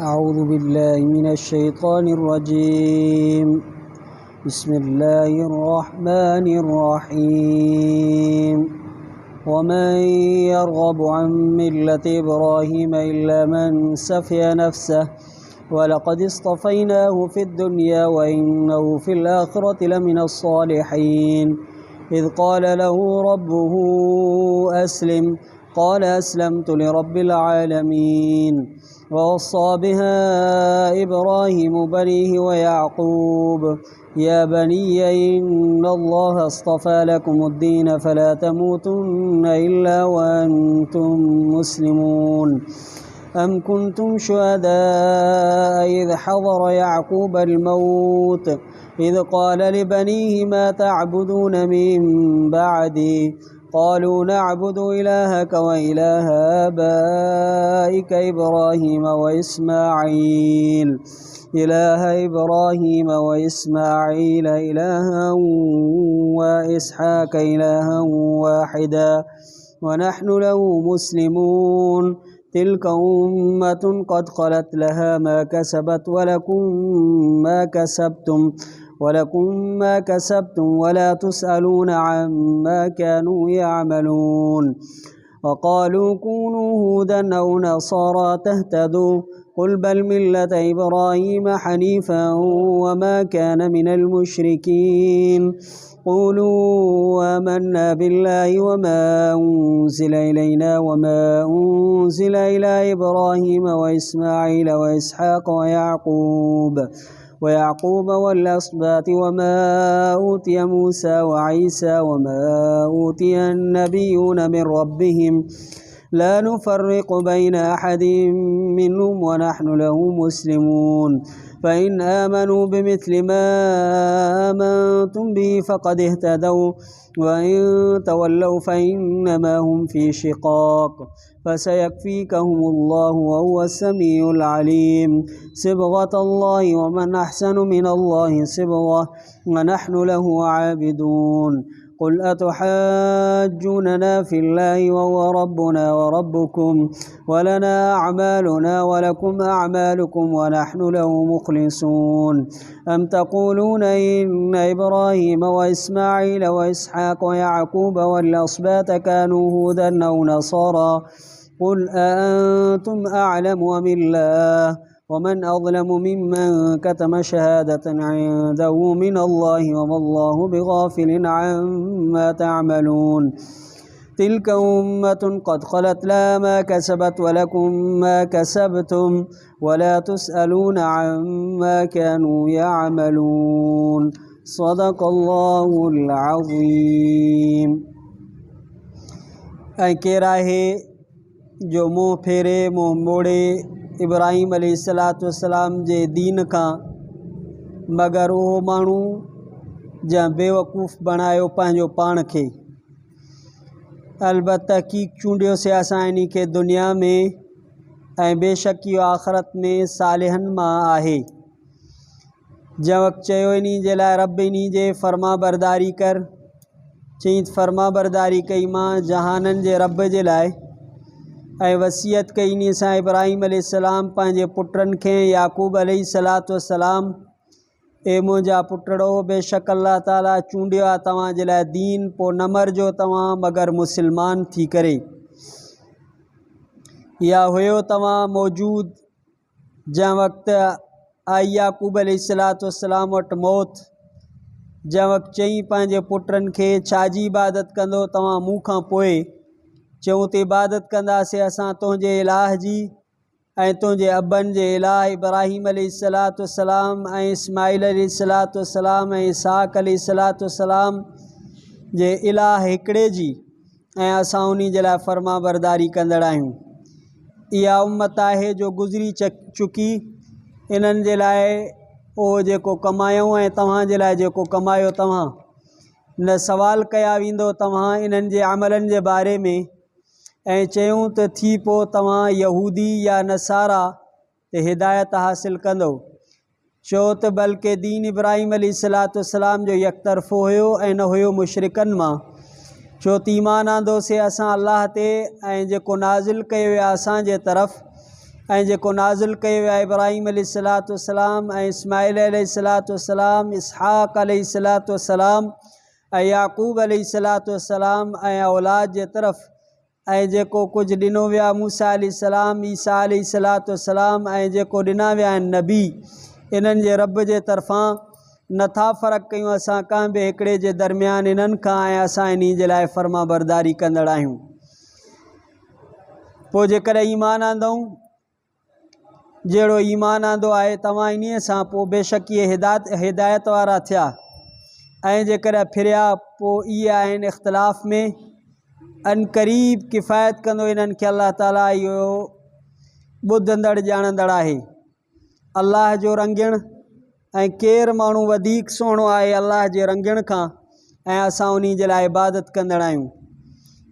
أعوذ بالله من الشيطان الرجيم. بسم الله الرحمن الرحيم. ومن يرغب عن ملة إبراهيم إلا من سفه نفسه ولقد اصطفيناه في الدنيا وإنه في الآخرة لمن الصالحين. إذ قال له ربه أسلم قال أسلمت لرب العالمين. ووصى بها إبراهيم بنيه ويعقوب يا بني إن الله اصطفى لكم الدين فلا تموتن إلا وأنتم مسلمون. أم كنتم شهداء إذ حضر يعقوب الموت إذ قال لبنيه ما تعبدون من بعدي قالوا نعبد إلهك وإله آبائك إبراهيم وإسماعيل إلها وإسحاق إلها واحدا ونحن له مسلمون. تلك أمة قد خلت لها ما كسبت ولكم ما كسبتم ولا تسألون عما كانوا يعملون. وقالوا كونوا هودا أو نصارى تهتدوا قل بل ملة إبراهيم حنيفا وما كان من المشركين. قولوا آمنا بالله وما أنزل إلينا وما أنزل إلى إبراهيم وإسماعيل وإسحاق ويعقوب والأسباط وما أوتي موسى وعيسى وما أوتي النبيون من ربهم لا نفرق بين أحد منهم ونحن له مسلمون. فإن آمنوا بمثل ما آمنتم به فقد اهتدوا وإن تولوا فإنما هم في شقاق فسيكفيكهم الله وهو السميع العليم. صبغة الله ومن أحسن من الله صبغة ونحن له عابدون. قل أتحاجوننا في الله وهو ربنا وربكم ولنا أعمالنا ولكم أعمالكم ونحن له مخلصون. أم تقولون إن إبراهيم وإسماعيل وإسحاق ويعقوب والأسباط كانوا هودا أو نصارى قل أأنتم أعلم أم الله ومن أظلم ممن كتم شهادة عنده من الله وما الله بغافل عما تعملون. تلك أمة قد خلت لها ما كسبت ولكم ما كسبتم ولا تسألون عما كانوا يعملون. صدق الله العظيم. केरा है जो मुँह फेरे मुँह मोड़े इब्राहिम अलैहिस्सलाम जे दीन का मगर वो मानू जहाँ बेवकूफ़ बनायो पंहिंजो पाण खे। अलबत्ता की चूंडियो से असां इन्ही के दुनिया में ऐं बेशक इहो आख़िरत में सालिहन मां आहे। जंहिं वक़्तु चयो इन्ही जे लाइ रब इन्ही जे फर्मा बरदारी कर चई फर्मा बरदारी कई मां जहाननि जे रब जे लाइ ऐं वसीयत कई इन सां इब्राहिम अलैहिस्सलाम पंहिंजे पुटनि खे याकूब अलैहिस्सलाम ए मुंहिंजा पुटड़ो बेशक अल्लाह ताला चूंडियो आहे तव्हां जे लाइ दीन पोइ न मरिजो तव्हां मगर मुसलमान थी करे। या हुयो तव्हां मौजूद जंहिं वक़्तु आई याकूब अलैहिस्सलाम वटि मौत जंहिं वक़्तु चई पंहिंजे पुटनि खे छाजी इबादत कंदो तव्हां मूं खां पोइ चऊं त इबादत कंदासीं असां तुंहिंजे इलाह जी ऐं तुंहिंजे अबनि जे इलाह इब्राहिम अलैहिस्सलाम ऐं इस्माइल अलैहिस्सलाम ऐं इसहाक अलैहिस्सलाम जे इलाह हिकिड़े जी ऐं असां उन जे लाइ फर्मा बरदारी कंदड़ आहियूं। इहा उम्मत आहे जो गुज़री चुकी इन्हनि जे लाइ उहो जेको कमायूं ऐं तव्हां जे लाइ जेको कमायो तव्हां न सवाल कया वेंदो तव्हां इन्हनि जे अमलनि जे बारे में ऐं चयूं त थी पोइ तव्हां यहूदी या नसारा ते हिदायत हासिल कंदो। छो त बल्कि दीन इब्राहिम अलैहिस्सलाम जो यकतरफ़ो हुयो ऐं न हुयो मुशरिकनि मां। छो त ईमान आंदोसीं असां अल्लाह ते ऐं जेको नाज़िल कयो वियो आहे असांजे तरफ़ ऐं जेको नाज़िल कयो वियो आहे इब्राहिम अलैहिस्सलाम ऐं इस्माइल अलैहिस्सलाम, इसहाक़ अलैहिस्सलाम ऐं याक़ूब अलैहिस्सलाम ऐं औलाद जे तरफ़ ऐं जेको कुझु ॾिनो वियो आहे मूसा अलैहिस्सलाम, ईसा अलैहिस्सलाम ऐं जेको ॾिना विया आहिनि नबी, इन्हनि जे रब जे तरफ़ां नथा फ़र्क़ु कयूं असां कंहिं बि हिकिड़े जे दरमियान इन्हनि खां ऐं असां इन जे लाइ फ़र्मा बरदारी कंदड़ आहियूं। पोइ जेकॾहिं ईमान आंदऊं जहिड़ो ईमान आंदो आहे तव्हां इन्हीअ सां पोइ बेशक इहे हिदायत वारा थिया ऐं जेकॾहिं फिरिया पोइ इहे आहिनि इख़्तिलाफ़ में अनक़रीब किफ़ायत कंदो इन्हनि खे अल्लाह ताला इहो ॿुधंदड़ ॼाणंदड़ आहे। अल्लाह जो रंगीण ऐं केरु माण्हू वधीक सुहिणो आहे अल्लाह जे रंगीण खां ऐं असां उन जे लाइ इबादत कंदड़ आहियूं।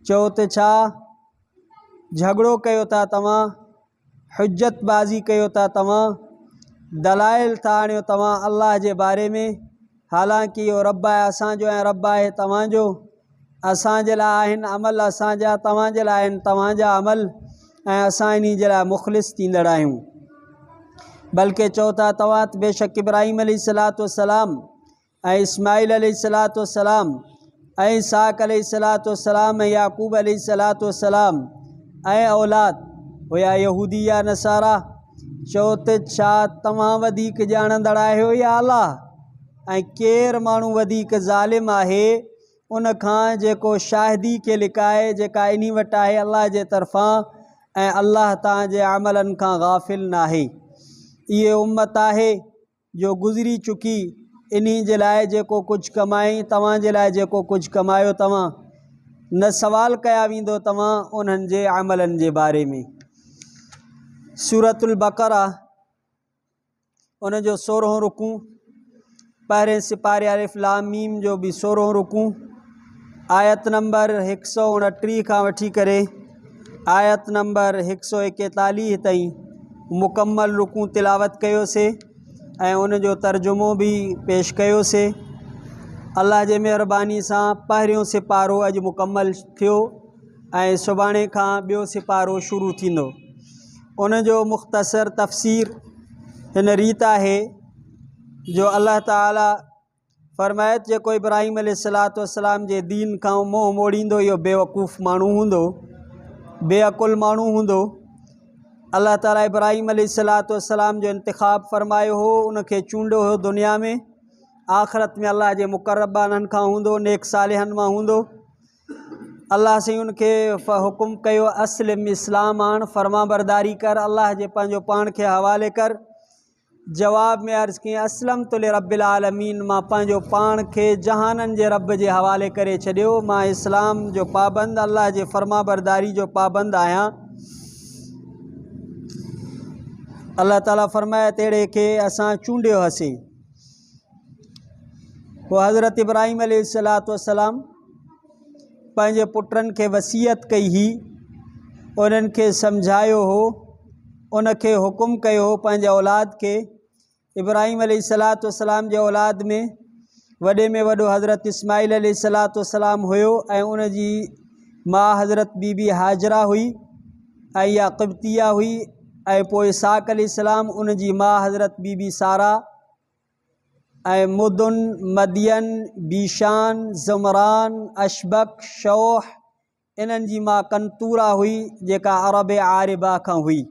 चओ त छा झगड़ो कयो था तव्हां, हुज्जतबाज़ी कयो था तव्हां, दलाइल था आणियो तव्हां अल्लाह जे बारे में, हालांकि इहो रब आहे असांजो ऐं रब आहे तव्हांजो। असांजे लाइ आहिनि अमल असांजा, तव्हांजे लाइ आहिनि तव्हांजा अमल ऐं असां इन जे लाइ मुख़लिस थींदड़ आहियूं। बल्कि चओ था तव्हां त बेशक इब्राहिम अलैहिस्सलाम ऐं इस्माइल अलैहिस्सलाम ऐं इसहाक़ अलैहिस्सलाम ऐं याक़ूब अलैहिस्सलाम ऐं औलाद हुया यहूदी या नसारा। चओ त छा तव्हां वधीक ॼाणंदड़ आहियो या अल्लाह? ऐं केरु माण्हू वधीक ज़ालिम आहे उन खां जेको शाहिदी खे लिकाए जेका इन वटि आहे अल्लाह जे तरफ़ां ऐं अल्लाह तव्हांजे अमलनि खां गाफ़िल न आहे। इहे उम्मत आहे जो गुज़री चुकी, इन जे लाइ जेको कुझु कमाई तव्हांजे लाइ जेको कुझु कमायो तव्हां न सवाल कया वेंदो तव्हां उन्हनि जे अमलनि जे बारे में। सूरतुल बक़रा उन जो 16हों रुकू, पहिरें सिपारे अलिफ लाम मीम जो बि 16हों रुकू, आयत नंबर 129 खां वठी करे आयत नंबर 141 ताईं मुकम्मल रुकू तिलावत कयोसीं ऐं उन जो तर्जुमो भी पेश कयोसीं। अल्लाह जे महिरबानी सां पहिरियों सिपारो अॼु मुकम्मल थियो ऐं सुभाणे खां ॿियो सिपारो शुरू थींदो। उन जो मुख़्तसर तफ़सीर हिन रीत आहे जो अल्लाह ताला फरमाए जेको इब्राहिम अलैहिस्सलाम जे दीन खां मोह मोड़ींदो इहो बेवकूफ़ माण्हू हूंदो, बेअकुल माण्हू हूंदो। अल्लाह ताला इब्राहिम अलैहिस्सलाम जो इंतिखाब फरमायो हो, उनखे चूंडियो हो दुनिया में, आख़िरत में अल्लाह जे मुक़र्रबाननि खां हूंदो, नेक सालिहनि मां हूंदो। अल्लाह से उनखे हुकुम कयो अस्लिम इस्लाम आण, फर्मा बरदारी कर, अल्लाह जे पंहिंजो पाण खे हवाले कर। जवाब में अर्ज़ कई असलम तो रब्बिल आलमीन, मां पंहिंजो पाण खे जहाननि जे रब जे हवाले करे छॾियो, मां इस्लाम जो पाबंद, अल्लाह जे फर्मा बरदारी जो पाबंद आहियां। अल्लाह ताला फरमाए तहिड़े खे असां चूंडियो हसीं। पोइ हज़रत इब्राहिम अलैहिस्सलाम पंहिंजे पुटनि खे वसीयत कई ही, उन्हनि खे सम्झायो हो, उनखे हुकुम कयो हो पंहिंजे औलाद खे। इब्राहिम अलैहिस्सलाम जे औलाद में वॾो हज़रत इस्माइल अलैहिस्सलाम हुयो ऐं उन जी मां हज़रत बीबी हाजरा हुई ऐं इहा क़िब्तिया हुई ऐं पोइ इसहाक़ अलैहिस्सलाम उन जी मां हज़रत बीबी सारा ऐं मुदुन, मदियन, बीशान, ज़मरान, अशबक, शौह इन्हनि जी मां कंतूरा हुई जेका अरब आरिबा खां हुई।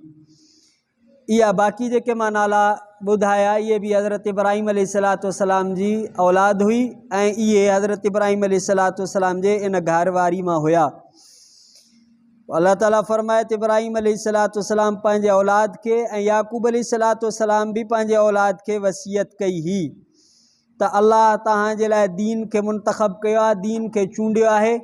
इहा बाक़ी जेके मां नाला ॿुधाया इहे बि हज़रत इब्राहिम अलैहिस्सलाम जी औलाद हुई ऐं इहे हज़रत इब्राहिम अलैहिस्सलाम जे इन घरवारी मां हुया। अल्लाह ताला फरमाए त इब्राहिम अलैहिस्सलाम पंहिंजे औलाद खे ऐं याकूब अलैहिस्सलाम भी पंहिंजे औलाद खे वसीयत कई ही त अल्लाह तव्हांजे लाइ दीन खे मुंतख़ब कयो आहे, दीन खे चूंडियो आहे,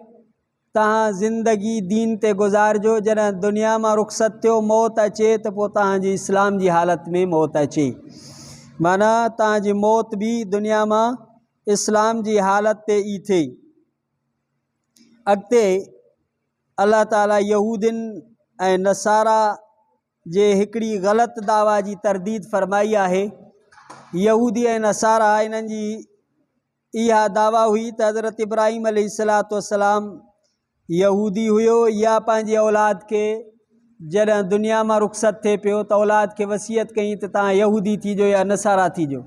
तव्हां ज़िंदगी दीन ते गुज़ारिजो। जॾहिं दुनिया मां रुख़सत थियो मौत अचे त पोइ तव्हांजी इस्लाम जी हालत में मौत अचे, माना तव्हांजी मौत भी दुनिया मां इस्लाम जी हालत ते ई थिए। अॻिते अल्लाह ताला यहूदिन ऐं नसारा जे हिकिड़ी ग़लति दावा जी तरदीद फरमाई आहे यहूदी ऐं नसारा इन्हनि जी इहा दावा हुई त हज़रत इब्राहिम अलैहिस्सलातु वस्सलाम यहूदी हुयो या पंहिंजी औलाद खे जॾहिं दुनिया मां रुख़सत थिए पियो त औलाद खे वसियत कई त तव्हां यहूदी थीजो या नसारा थीजो।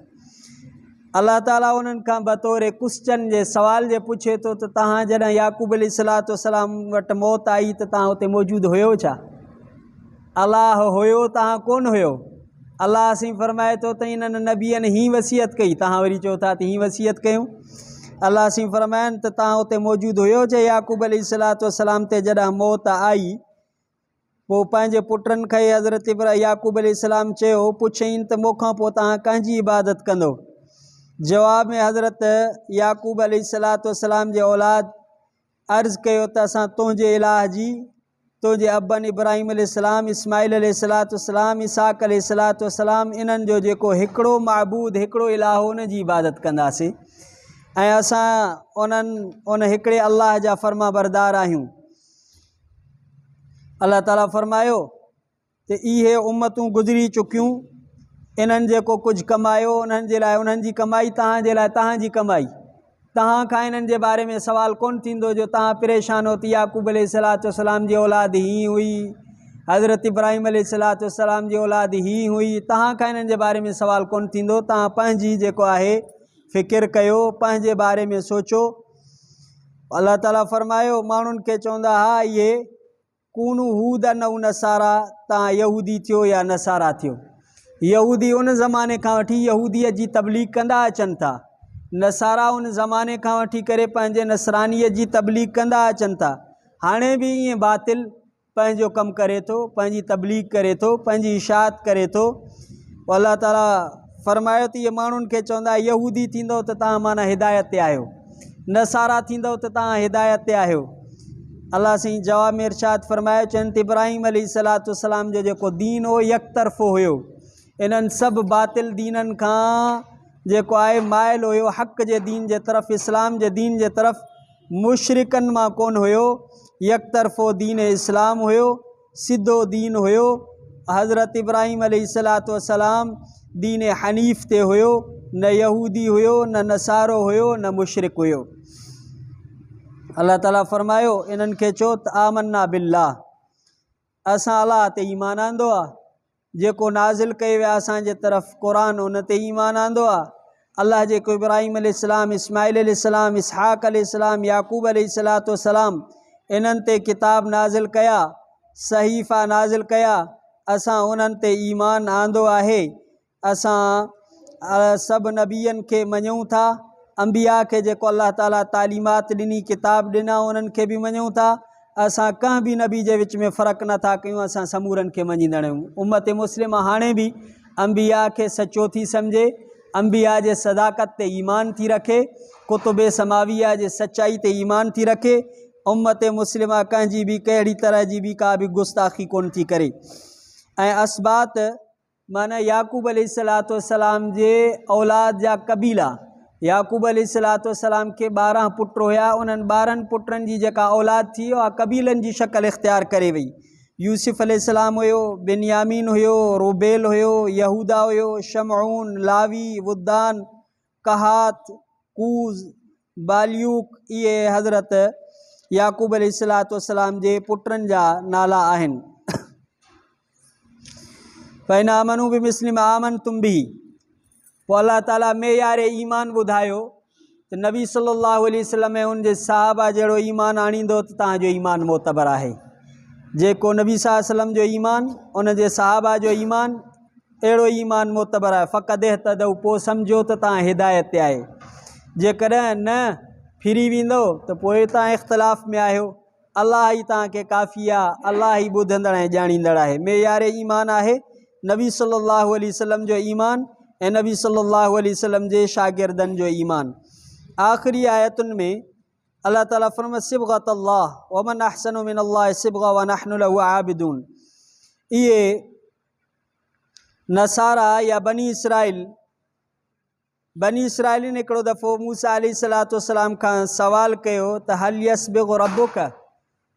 अल्लाह ताला उन्हनि खां बतौर क्वेश्चन जे सवाल जे पुछे थो त तव्हां जॾहिं याकूब अलैहिस्सलातु वस्सलाम वटि मौत आई त तव्हां हुते मौजूदु हुयो छा? अलाह हुयो, तव्हां कोन हुयो। अलाह साईं फरमाए थो त इन्हनि नबियनि हीअ वसियत कई, तव्हां वरी चओ था त हीअ वसियत कयूं। अलाह साईं फरमाइनि त तव्हां हुते मौजूदु हुयो छा याकूब अलैहिस्सलातु वस्सलाम ते जॾहिं मौत आई? पोइ पंहिंजे पुटनि खे हज़रत याकूब अलैहिस्सलाम चयो, पुछईं त मूंखां पोइ तव्हां कंहिंजी इबादत कंदो? जवाब में हज़रत याकूब अलैहिस्सलातु वस्सलाम जे औलाद अर्ज़ु कयो त असां तुंहिंजे इलाह जी, तुंहिंजे अबनि इब्राहिम अलैहिस्सलाम, इस्माइल अलैहिस्सलातु वस्सलाम, इसहाक़ अलैहिस्सलातु वस्सलाम, इन्हनि जो जेको हिकिड़ो माबूद हिकिड़ो इलाह उन जी इबादत कंदासीं ऐं असां उन हिकिड़े अल्लाह जा फर्मा बरदार आहियूं। अल्लाह ताला फरमायो त इहे उम्मतूं गुज़री चुकियूं, इन्हनि जेको कुझु कमायो उन्हनि जे लाइ उन्हनि जी कमाई, तव्हांजे लाइ तव्हांजी कमाई। तव्हां खां इन्हनि जे बारे में सवाल कोन थींदो जो तव्हां परेशान हो त याकूब अलैहिस्सलातु वस्सलाम जी औलाद हीअ हुई, हज़रत इब्राहिम अलैहिस्सलातु वस्सलाम जी औलाद हीअ हुई। तव्हां खां इन्हनि जे बारे में सवाल कोन थींदो। तव्हां पंहिंजी जेको आहे फ़िकिर कयो, पंहिंजे बारे में सोचो। अल्लाह ताला फरमायो माण्हुनि खे चवंदा हा इहे कूनू हूदन ऐं नसारा, तव्हां यहूदी थियो या नसारा थियो। यहूदी उन ज़माने खां वठी यहूदीअ जी तबलीग कंदा अचनि था, नसारा उन ज़माने खां वठी करे पंहिंजे नसरानीअ जी तबलीग कंदा अचनि था। हाणे बि ईअं बातिल पंहिंजो कमु करे थो, पंहिंजी तबलीग करे थो, पंहिंजी इशाअत करे थो। अल्लाह ताला फरमायो त इहे माण्हुनि खे चवंदा यहूदी थींदो त तव्हां माना हिदायत ते आहियो, नसारा थींदो त तव्हां हिदायत ते आहियो। अल्लाह साईं जवाब में इरशाद फरमायो, चवनि त इब्राहिम अलैहिस्सलातु वस्सलाम जो जेको दीन हो यकतरफ़ो हुयो, इन्हनि सभु बातिल दीननि खां जेको आहे माइल हुयो, हक़ जे दीन जे तरफ़, इस्लाम जे दीन जे तरफ़, मुशरिकनि मां कोन हुयो। यकतरफ़ो दीन इस्लाम हुयो, सिधो दीन हुयो। हज़रत इब्राहिम अलैहिस्सलातु वस्सलाम दीन हनीफ़ ते हुयो, न यहूदी हुयो, न नसारो हुयो, न मुशरिक हुयो। अल्लाह ताला फरमायो इन्हनि खे चओ त आमन्ना बिल्लाह, असां अलाह ते ईमान आंदो आहे, जेको नाज़िल कयो विया असांजे तरफ़ क़ुरान उन ते ईमान आंदो आहे। अल्लाह जेको इब्राहिम अलैहिस्सलाम, इस्माइल अलैहिस्सलाम, इसहाक़ अलैहिस्सलाम, याकूब अलैहिस्सलातु वस्सलाम इन्हनि ते किताब नाज़िल कया, सहीफ़ा नाज़िल कया, असां उन्हनि ते ईमान आंदो आहे। असां सभु नबियनि खे मञूं था, अंबिया खे जेको अल्लाह ताला तालीमात ॾिनी, किताब ॾिना, उन्हनि खे बि मञूं था। असां कंहिं बि नबी जे विच में फ़र्क़ु नथा कयूं, असां समूरनि खे मञींदड़ आहियूं। उम्मत मुस्लिम हाणे बि अंबिया खे सचो थी सम्झे, अंबिया जे सदाक़त ते ईमान थी रखे, कुतुब समाविया जे सचाई ते ईमान थी रखे। उम्मत मुस्लिमा कंहिंजी बि कहिड़ी तरह जी बि का बि गुस्ताखी कोन थी करे। ऐं असबात माना याकूब अलैहिस्सलातु वस्सलाम जे औलाद जा कबीला, याकूब अलैहिस्सलातु वस्सलाम के 12 पुट हुया, उन्हनि 12 पुटनि जी जेका औलाद थी उहा कबीलनि जी शक्ल इख्तियार करे वई। यूसुफ अलैहिस्सलाम हुयो, बिन्यामीन हुयो, रूबेल हुयो, यहूदा हुयो, शमऊन, लावी, वुद्दान, कहात, कूज़, बालियूक, इहे हज़रत याकूब अलैहिस्सलातु वस्सलाम जे पुटनि जा नाला आहिनि। फ़इन आमनू बिमिस्लिम आमनतुम बिही, पोइ अल्लाह ताला मेयार ईमान ॿुधायो त नबी सल्लल्लाहु अलैहि वसल्लम ऐं उनजे सहाबा जहिड़ो ईमान आणींदो त तव्हांजो ईमान मोतबर आहे। जेको नबी सल्लल्लाहु अलैहि वसल्लम जो ईमान, उनजे सहाबा जो ईमान, अहिड़ो ईमान मोतबर आहे। फ़क़द इह्तदऊ, पोइ सम्झो त तव्हां हिदायत ते आहे। जेकॾहिं न फिरी वेंदो त पोइ तव्हां इख़्तिलाफ़ में आहियो। अलाह ई तव्हांखे काफ़ी आहे, अलाह ई ॿुधंदड़ ऐं ॼाणींदड़ आहे। मेयार ईमान आहे नबी सल्लल्लाहु अलैहि वसल्लम जो ईमान ऐं नबी सल्लल्लाहु अलैहि वसल्लम जे शागिर्दनि जो ईमान। आख़िरी आयतुनि में अल्लाह ताला फरमाए सिबग़तल्लाह व मन अहसनु मिनल्लाहि सिबग़ा व नहनु लहु आबिदून। इहे नसारा या बनी इसराइलिन हिकिड़ो दफ़ो मूसा अलैहिस्सलातु वस्सलाम खां सवाल कयो त हल यस्बिग़ु रब्बुक,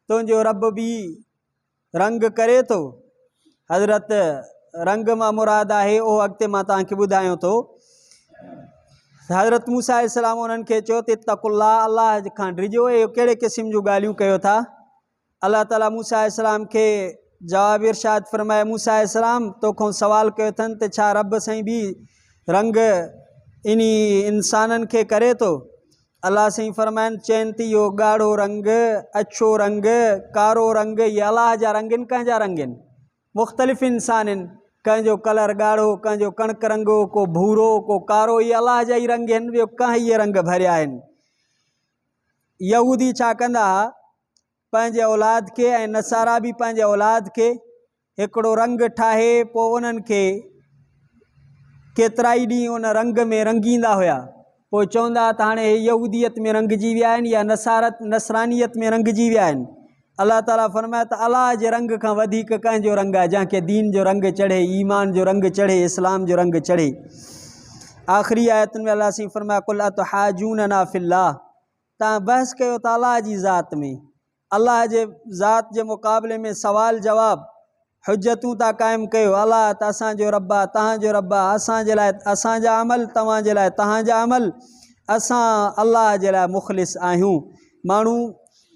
तुंहिंजो रब बि रंग करे थो। हज़रत रंग मां मुराद आहे, उहो अॻिते मां तव्हांखे ॿुधायां थो हज़रत मूसा अलैहिस्सलाम उन्हनि खे चयो त इत्तक़ुल्लाह, अल्लाह खां डिॼो। इहो कहिड़े क़िस्म जूं ॻाल्हियूं कयो था? अल्लाह ताला मूसा अलैहिस्सलाम खे जवाब इरशाद फरमाए, मूसा अलैहिस्सलाम तोखां सवाल कयो अथनि त छा रब साईं बि रंग इन्ही इंसाननि खे करे थो? अल्लाह साईं फरमाइनि चवनि थी इहो ॻाढ़ो रंग, अछो रंग, कारो रंग, इहे अलाह जा रंग आहिनि। कंहिंजा रंग आहिनि? मुख़्तलिफ़ इंसान आहिनि। कंहिंजो कलर ॻाढ़ो, कंहिंजो कणक रंगो, को भूरो, को कारो, इहे अलाह जा ई रंग आहिनि। ॿियो कंहिं इहे रंग भरिया आहिनि। यहूदी छा कंदा, पंहिंजे औलाद खे ऐं नसारा बि पंहिंजे औलाद खे हिकिड़ो रंग ठाहे पोइ उन्हनि खे केतिरा ई ॾींहं उन रंग में रंगींदा हुया। पोइ चवंदा त हाणे हे यहूदियत में रंगजी विया आहिनि या नसरानियत में रंगजी विया आहिनि। अल्लाह ताला फरमाए त अलाह जे रंग खां वधीक कंहिंजो रंग आहे? जंहिंखे दीन जो रंग चढ़े, ईमान जो रंग चढ़े, इस्लाम जो रंग चढ़े। आख़िरी आयतुनि में अल्लाह साईं फरमाए कुल अतुहाजूनना फिल्लाह, तव्हां बहस कयो था अलाह जी ज़ात में। अलाह जे ज़ात जे मुक़ाबले में सवाल जवाब हुजतूं था क़ाइमु कयो। अलाह त असांजो रब आहे, तव्हांजो रब आहे, असांजे लाइ असांजा अमल, तव्हांजे लाइ तव्हांजा अमल। असां अलाह जे लाइ मुख़लिस आहियूं। माण्हू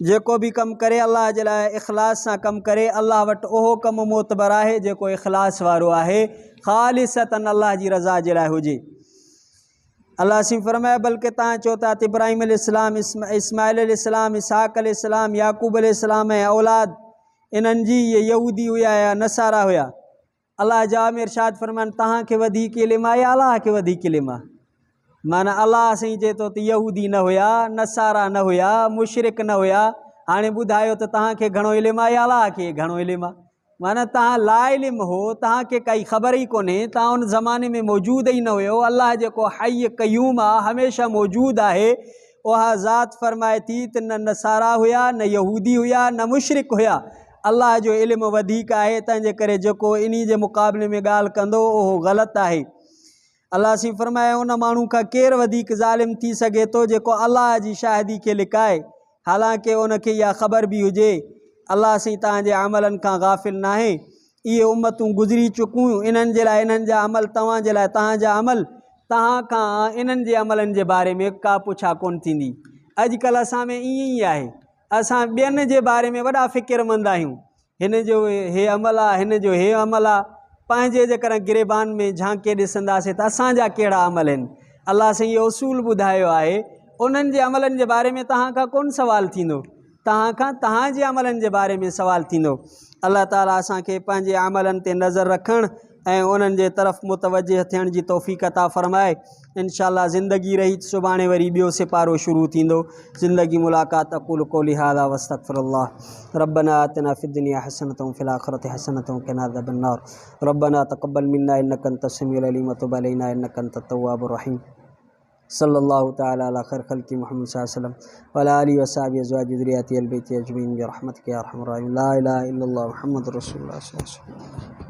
जेको बि कमु करे अलाह जे लाइ इख़लास सां कमु करे, अलाह वटि उहो कमु मोतबर आहे जेको इख़लास वारो आहे, ख़ालिसतन अलाह जी रज़ा जे लाइ हुजे। अल्लाह साईं फरमाए बल्कि तव्हां चओ था त इब्राहिम अलैहिस्सलाम, इस्माइल अलैहिस्सलाम, इसहाक़ अलैहिस्सलाम, याक़ूब अलैहिस्सलाम ऐं औलाद इन्हनि जी इहे यहूदी हुया या नसारा हुया। अलाह जवाब में इरशाद फरमाइनि तव्हांखे वधीक इल्मु आहे या अलाह खे वधीक इल्मु आहे? माना अलाह साईं चए थो त यहूदी न हुया, नसारा न हुया, मुशरिक न हुया। हाणे ॿुधायो त तव्हांखे घणो इल्मु आहे या अलाह खे घणो इल्मु आहे? माना तव्हां ला इल्मु हो, तव्हांखे काई ख़बर ई कोन्हे, तव्हां उन ज़माने में मौजूदु ई न हुयो। अलाह जेको हय क़यूम आहे, हमेशह मौजूदु आहे, उहा ज़ात फरमाए थी त न नसारा हुया, न यहूदी हुया, न मुशरिक हुया। अलाह जो इल्मु वधीक आहे, तंहिंजे करे जेको इन्ही जे मुक़ाबले में ॻाल्हि कंदो उहो ग़लति आहे। अलाह साईं फरमाए उन माण्हू खां केरु वधीक ज़ालिम थी सघे थो जेको अलाह जी शाहिदी खे लिकाए, हालांकि उनखे इहा ख़बर बि हुजे। अलाह साईं तव्हांजे अमलनि खां गाफ़िल न आहे। इहे उम्मतूं गुज़री चुकियूं, इन्हनि जे लाइ इन्हनि जा अमल, तव्हांजे लाइ तव्हांजा अमल। तव्हां खां इन्हनि जे अमलनि जे बारे में का पुछा कोन थींदी। अॼुकल्ह असां में ईअं ई आहे, असां ॿियनि जे बारे में वॾा फ़िक्रमंद आहियूं। हिन जो हे अमल आहे, हिन जो हे अमल आहे। पंहिंजे जेकॾहिं गिरेबान में झांके ॾिसंदासीं त असांजा कहिड़ा अमल आहिनि। अलाह साईं इहो उसूल ॿुधायो आहे, उन्हनि जे अमलनि जे बारे में तव्हां खां कोन सवाल थींदो, तव्हां खां तव्हांजे अमलनि जे बारे में सवाल थींदो। अल्लाह ताला असांखे पंहिंजे अमलनि ते नज़र रखणु ऐं उन्हनि जे तरफ़ मुतवजह थियण जी तौफ़ीक़ अता फ़रमाए। इंशाअल्लाह ज़िंदगी रही सुभाणे वरी ॿियो सिपारो शुरू थींदो। ज़िंदगी मुलाक़ात। अक़ूलु क़ौली हाज़ा व अस्तग़फ़िरुल्लाह। रब्बना आतिना फ़िद्दुनिया हसनतन व फ़िल आख़िरति हसनतन व क़िना अज़ाबन्नार। रब्बना तक़ब्बल मिन्ना इन्नका अंतस समीउल अलीम व तुब अलैना इन्नका अंतत तव्वाबुर रहीम। सल्लल्लाहु तआला अला खैर खल्क़ि मुहम्मद सल्लल्लाहु अलैहि वसल्लम व अला आलिहि व अस्हाबिहि अज़वाजिहि ज़ुर्रिय्यतिहि अल बैति अजमईन बिरहमतिका या अरहमर राहिमीन। ला इलाहा इल्लल्लाह मुहम्मदुर रसूलुल्लाह सल्लल्लाहु अलैहि वसल्लम।